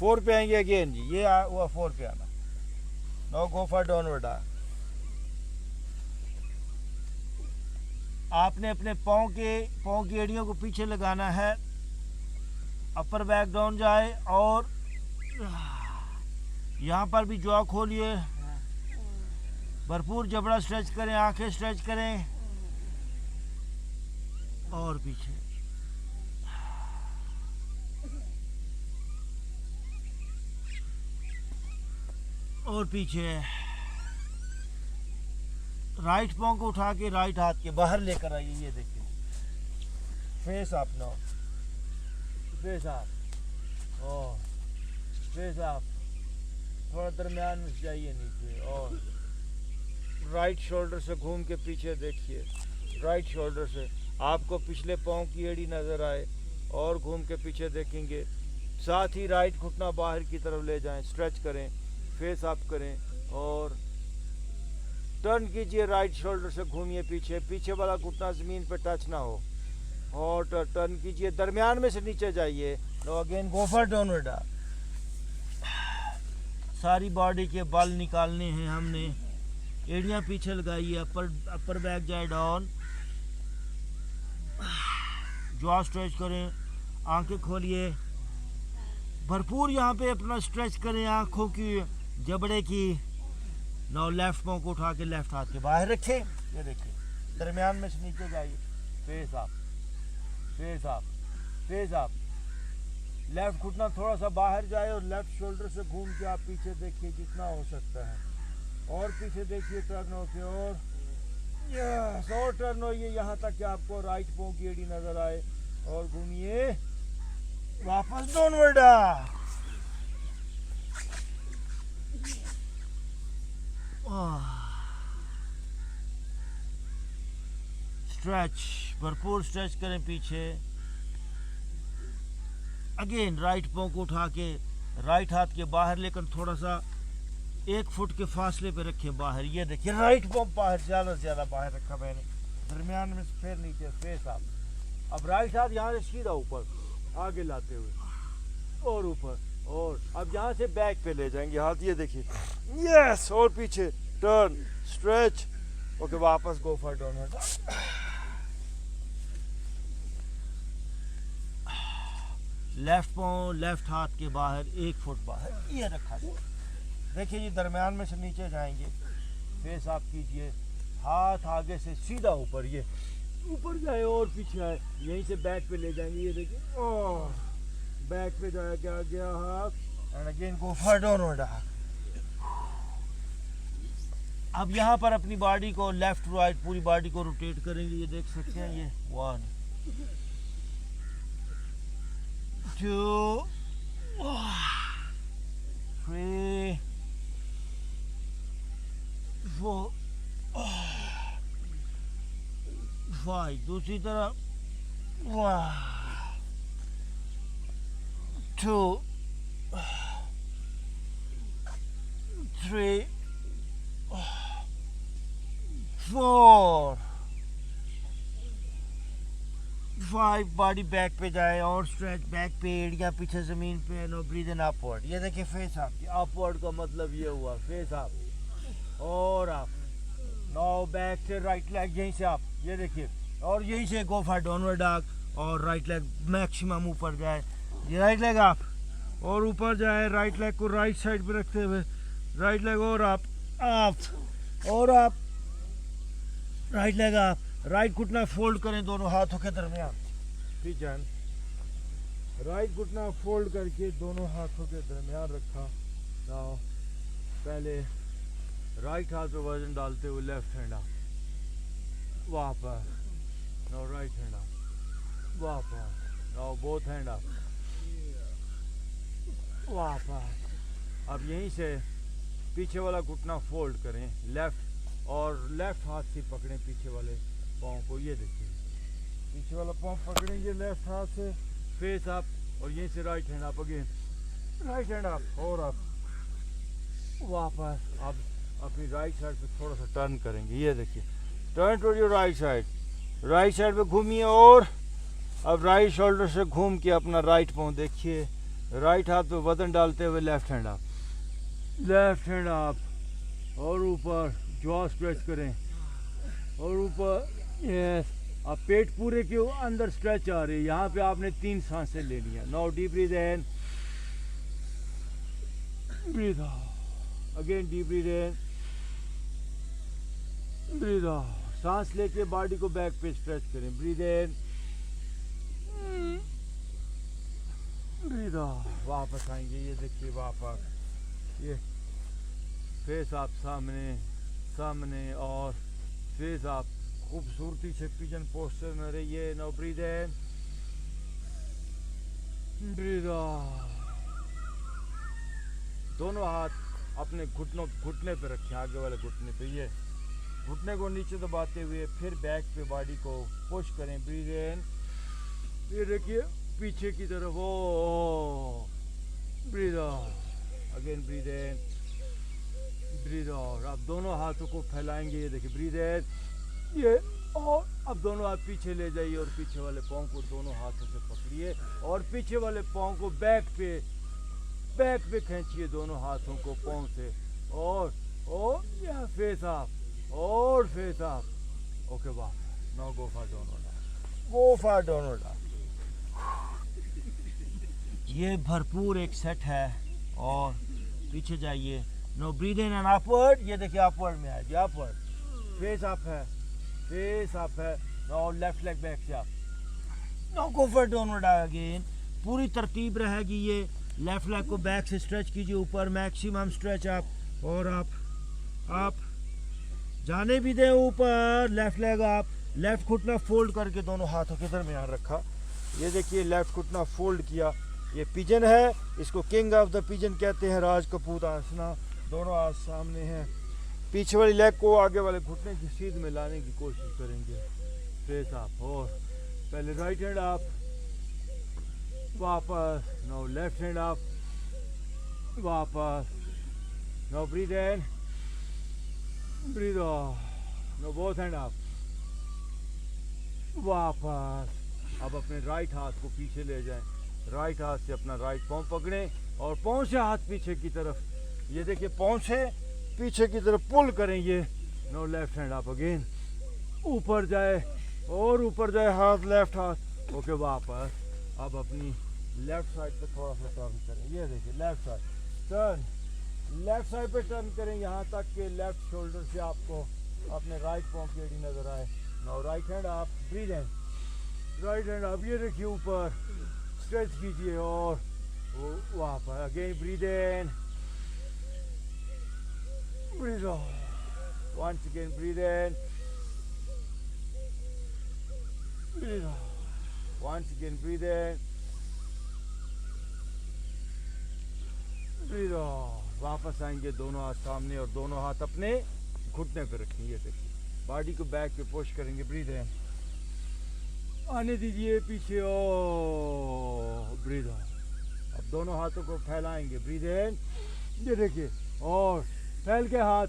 4 पे आएंगे अगेन जी, ये हुआ 4 पे आना। Now go for downward dog. आपने अपने पाँव की एड़ियों को पीछे लगाना है, अपर बैक डाउन जाए और यहाँ पर भी जॉ खोलिए, भरपूर जबड़ा स्ट्रेच करें, आंखें स्ट्रेच करें और पीछे और पीछे। राइट पाँव को उठा के राइट हाथ के बाहर लेकर आइए, ये देखिए face up now, face up और फेस अप, थोड़ा दरमियान में जाइए नीचे और राइट शोल्डर से घूम के पीछे देखिए, राइट शोल्डर से आपको पिछले पाँव की एड़ी नज़र आए और घूम के पीछे देखेंगे। साथ ही राइट घुटना बाहर की तरफ ले जाएं, स्ट्रेच करें, फेस अप करें और टर्न कीजिए, राइट शोल्डर से घूमिए पीछे, पीछे वाला घुटना ज़मीन पे टच ना हो और टर्न कीजिए, दरमियान में से नीचे जाइए। No again go for downward dog. सारी बॉडी के बल निकालने हैं हमने, एड़ियाँ पीछे लगाइए, अपर बैक जाए डाउन, जॉ स्ट्रेच करें, आंखें खोलिए, भरपूर यहाँ पे अपना स्ट्रेच करें आंखों की, जबड़े की। नाउ लेफ्ट पाँव को उठा के लेफ्ट हाथ के बाहर रखें, ये देखिए दरमियान में से नीचे जाइए, face up, face up, face up. Left घुटना थोड़ा सा बाहर जाए और लेफ्ट शोल्डर से घूम के आप पीछे देखिए जितना हो सकता है और पीछे देखिए, टर्न होके और यस और टर्न होइए यहाँ तक कि आपको राइट पाँव की एड़ी नजर आए और घूमिए वापस डाउनवर्ड डॉग। स्ट्रेच, भरपूर स्ट्रेच करें पीछे। अगेन राइट पाँव को उठा के राइट हाथ के बाहर लेकर थोड़ा सा 1 फुट के फासले पे रखें बाहर, ये देखिए राइट पाँव बाहर, ज़्यादा से ज़्यादा बाहर रखा मैंने, दरमियान में फिर नीचे, फेस अप। अब राइट हाथ यहाँ से सीधा ऊपर आगे लाते हुए और ऊपर और अब यहाँ से बैक पे ले जाएंगे हाथ, ये देखिए यस और पीछे टर्न स्ट्रेच, ओके वापस गो फॉर डाउनवर्ड। लेफ्ट पाँव लेफ्ट हाथ के बाहर 1 फुट बाहर, ये रखा है। देखिए जी दरमियान में से नीचे जाएंगे, फेस अप कीजिए, हाथ आगे से सीधा ऊपर, ये ऊपर जाए और पीछे आए, यहीं से बैक पे ले जाएंगे, ये देखिए बैक पे जाए, क्या गया हाथ and again go for downward dog. अब यहाँ पर अपनी बॉडी को लेफ्ट राइट पूरी बॉडी को रोटेट करेंगे, ये देख सकते हैं, ये 1 2 3 4 5, दूसरी तरफ 1 2 3 4 5, बॉडी बैक पे जाए और स्ट्रेच बैक पे, एड़ियाँ पीछे जमीन पे, नो ब्रीथ इन अपवर्ड, ये देखिए फेस अप, अपवर्ड का मतलब ये हुआ फेस अप और अप। नाउ बैक से राइट लेग यहीं से आप, ये देखिए और यहीं से गो फॉर डाउनवर्ड डॉग और राइट लेग मैक्सिमम ऊपर जाए, ये राइट लेग आप और ऊपर जाए, राइट लेग को राइट साइड पे रखते हुए राइट लेग और आप और आप, राइट लेग आप, राइट घुटना फोल्ड करें दोनों हाथों के दरमियान, ठीक है, राइट घुटना फोल्ड करके दोनों हाथों के दरमियान रखा। नाउ पहले राइट हाथ पे वजन डालते हुए लेफ्ट हैंड अप, वापस, नाउ राइट हैंड अप, वापस, नाउ बोथ हैंड अप, वापस। अब यहीं से पीछे वाला घुटना फोल्ड करें लेफ्ट और लेफ्ट हाथ से पकड़ें पीछे वाले पाँव को, ये देखिए पीछे वाला पाँव पकड़ेंगे लेफ्ट हाथ से, फेस अप और यहीं से right hand up, again right hand up और अप, वापस। अब अपनी राइट साइड पे थोड़ा सा टर्न करेंगे, ये देखिए turn to your right side पे घूमिए और अब राइट शोल्डर से घूम के अपना राइट पाँव देखिए, राइट हाथ पे वजन डालते हुए left hand up, left hand up और ऊपर जॉ स्ट्रेच करें और ऊपर, यस। अब पेट पूरे के अंदर स्ट्रेच आ रही है, यहाँ पे आपने 3 सांसें ले लिया। Now deep breath in, breathe out, again deep breath in, breathe out. सांस लेके बॉडी को बैक पे स्ट्रेच करें, ब्रीथ इन, ब्रीथ आउट। वापस आएंगे, ये देखिए वापस, ये फेस आप सामने सामने और फेस आप खूबसूरती से पिजन पोस्टर में रहिए। No breathe in, breathe out. दोनों हाथ अपने घुटने पे रखें, आगे वाले घुटने पे, ये घुटने को नीचे दबाते हुए फिर बैक पे बॉडी को पुश करें, ब्रीथ इन, ये देखिए पीछे की तरफ, ओ breathe out, again breathe in, breathe out. अब दोनों हाथों को फैलाएंगे, ये देखिए ब्रीथ इन, ये, और अब दोनों हाथ पीछे ले जाइए और पीछे वाले पाँव को दोनों हाथों से पकड़िए और पीछे वाले पाँव को बैक पे खींचिए दोनों हाथों को पाँव से, और या फेस अप और फेस अप। ओके वाह, now go for downward dog. ये भरपूर एक सेट है और पीछे जाइए। No breathe in and upward, ये देखिए अपवर्ड में आए, अपवर्ड, फेस अप है, फेस अप है। और लेफ्ट लेग बैक से आप, no go for downward again. पूरी तरतीब रहेगी ये, लेफ्ट लेग को बैक से स्ट्रेच कीजिए ऊपर, मैक्सिमम स्ट्रेच अप और आप जाने भी दें ऊपर, लेफ्ट लेग आप, लेफ्ट घुटना फोल्ड करके दोनों हाथों के दरमियान रखा, ये देखिए लेफ्ट घुटना फोल्ड किया। ये पिजन है, इसको किंग ऑफ द पिजन कहते हैं, राज कपूत आसना। दोनों हाथ सामने हैं, पीछे वाली लेग को आगे वाले घुटने की सीध में लाने की कोशिश करेंगे, फेस अप, और पहले राइट हैंड अप, वापस, नो लेफ्ट हैंड अप, वापस, now breathe in, breathe out, now both hand up, वापस। अब अपने राइट हाथ को पीछे ले जाएं, राइट हाथ से अपना राइट पाँव पकड़ें और पाँव से हाथ पीछे की तरफ, ये देखिए पाँव से पीछे की तरफ पुल करें ये। No left hand up again, ऊपर जाए और ऊपर जाए हाथ, लेफ्ट हाथ। ओके वापस। अब अपनी लेफ्ट साइड पे थोड़ा सा टर्न करें, ये देखिए left side turn, left side पे टर्न करें यहाँ तक कि लेफ्ट शोल्डर से आपको अपने राइट पाँव की एड़ी नजर आए। Now right hand up, breathe in, right hand up, ये देखिए ऊपर स्ट्रेच कीजिए और वापस again breathe in, breathe out, once again breathe in, breathe out, once again breathe in, breathe out। वापस आएंगे, दोनों हाथ सामने और दोनों हाथ अपने घुटने पे रखेंगे, ये देखिए बॉडी को बैक पे पुश करेंगे, ब्रीथ इन, आने दीजिए पीछे, ओ ब्रीथ आउट। अब दोनों हाथों को फैलाएंगे, ब्रीथ इन, ये देखिए, और फैल के हाथ,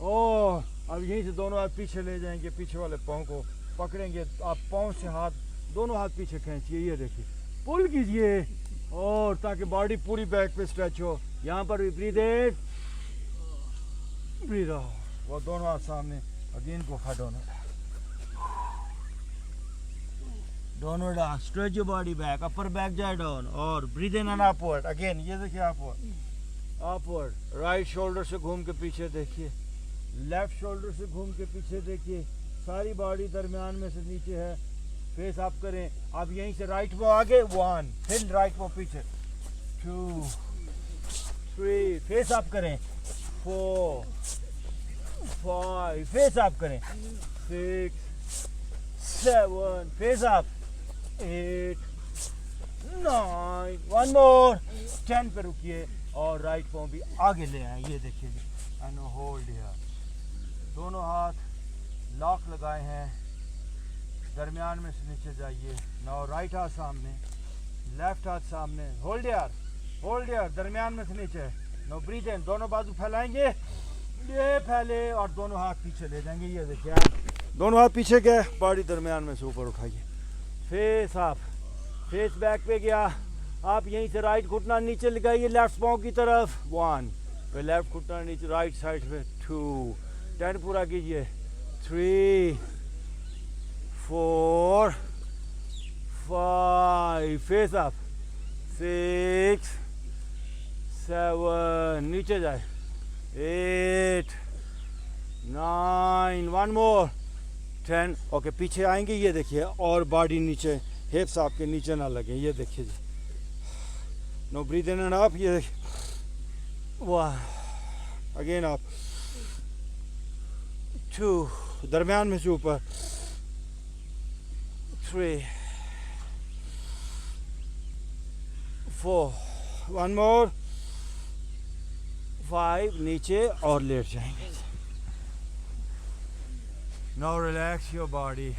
और अब यहीं से दोनों हाथ पीछे ले जाएंगे, पीछे वाले पाँव को पकड़ेंगे, आप पाँव से हाथ, दोनों हाथ पीछे खींचिए, ये देखिए पुल कीजिए, और ताकि बॉडी पूरी बैक पे स्ट्रेच हो। यहाँ पर भी ब्रीथ इन, ब्रीथ आउट, वो दोनों हाथ सामने, again go for downward, stretch your body back, upper back जाए डाउन, और breathe in and upward again, ये देखिए अपवर्ड, अपवर्ड। राइट शोल्डर से घूम के पीछे देखिए, लेफ्ट शोल्डर से घूम के पीछे देखिए, सारी बॉडी दरमियान में से नीचे है, फेस अप करें। अब यहीं से राइट पाँव आगे, 1, फिर राइट पाँव पीछे, 2, 3, फेस अप करें, 4, 5, फेस अप करें, 6, 7, फेस अप, 8, 9, 1 मोर, 10 पे रुकिए और राइट पाँव भी आगे ले आए, ये देखिए, एंड होल्ड हियर। दोनों हाथ लॉक लगाए हैं, दरमियान में से नीचे जाइए। नाउ राइट हाथ सामने, लेफ्ट हाथ सामने, होल्ड हियर, दरमियान में से नीचे। नाउ ब्रीथ इन, दोनों बाजू फैलाएंगे, ये फैले, और दोनों हाथ पीछे ले जाएंगे, ये देखिए दोनों हाथ पीछे गए, बॉडी दरमियान में से ऊपर उठाइए, फेस अप, फेस बैक पे गया, आप यहीं से राइट घुटना नीचे लगाइए लेफ्ट पाँव की तरफ, 1, फिर लेफ्ट घुटना नीचे राइट साइड पे, 2, 10 पूरा कीजिए, 3, 4, 5, फेस अप, 6, 7, नीचे जाए, 8, 9, 1 मोर, 10। ओके, पीछे आएंगे, ये देखिए, और बॉडी नीचे, हिप्स आपके नीचे ना लगे, ये देखिए जी। Now breathe in and up, ये देखिए, 1, अगेन अप, 2, दरमियान में से ऊपर, 3, 4, 1 मोर, 5, नीचे और लेट जाएंगे। Now relax your body.